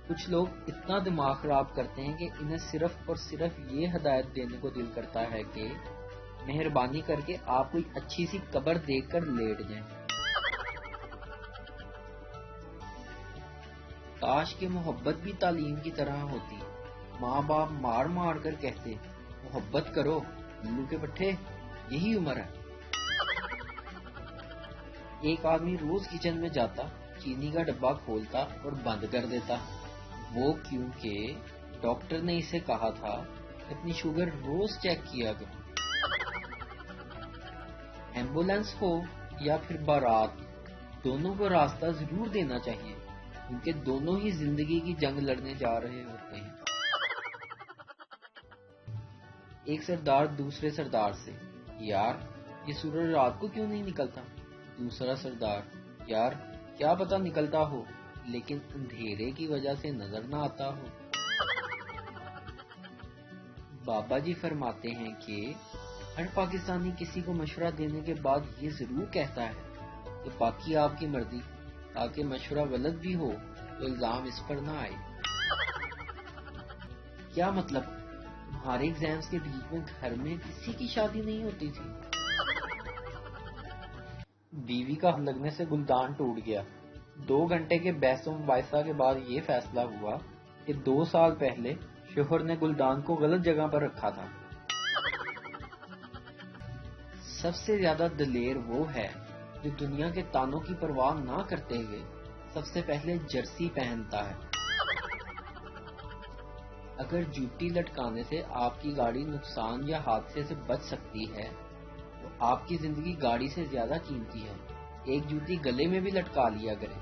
کچھ لوگ اتنا دماغ خراب کرتے ہیں کہ انہیں صرف اور صرف یہ ہدایت دینے کو دل کرتا ہے کہ مہربانی کر کے آپ کوئی اچھی سی قبر دیکھ کر لیٹ جائیں۔ کاش کہ محبت بھی تعلیم کی طرح ہوتی، ماں باپ مار مار کر کہتے محبت کرو الو کے پٹھے، یہی عمر ہے۔ ایک آدمی روز کچن میں جاتا، چینی کا ڈبہ کھولتا اور بند کر دیتا، وہ کیونکہ ڈاکٹر نے اسے کہا تھا کہ اپنی شوگر روز چیک کیا کرو۔ ایمبولینس ہو یا پھر بارات، دونوں کو راستہ ضرور دینا چاہیے، کیونکہ دونوں ہی زندگی کی جنگ لڑنے جا رہے ہوتے ہیں۔ ایک سردار دوسرے سردار سے، یار یہ سورج رات کو کیوں نہیں نکلتا؟ دوسرا سردار، یار کیا پتہ نکلتا ہو، لیکن اندھیرے کی وجہ سے نظر نہ آتا ہو۔ بابا جی فرماتے ہیں کہ ہر پاکستانی کسی کو مشورہ دینے کے بعد یہ ضرور کہتا ہے کہ باقی آپ کی مرضی، تاکہ مشورہ غلط بھی ہو تو الزام اس پر نہ آئے۔ کیا مطلب تمہارے ایگزامز کے بیچ میں گھر میں کسی کی شادی نہیں ہوتی تھی؟ بیوی کا ہاتھ لگنے سے گلدان ٹوٹ گیا۔ 2 گھنٹے کے بحث و مباحثہ کے بعد یہ فیصلہ ہوا کہ 2 سال پہلے شوہر نے گلدان کو غلط جگہ پر رکھا تھا۔ سب سے زیادہ دلیر وہ ہے جو دنیا کے تانوں کی پرواہ نہ کرتے ہوئے سب سے پہلے جرسی پہنتا ہے۔ اگر جوتی لٹکانے سے آپ کی گاڑی نقصان یا حادثے سے بچ سکتی ہے تو آپ کی زندگی گاڑی سے زیادہ قیمتی ہے۔ ایک جوتی گلے میں بھی لٹکا لیا کریں۔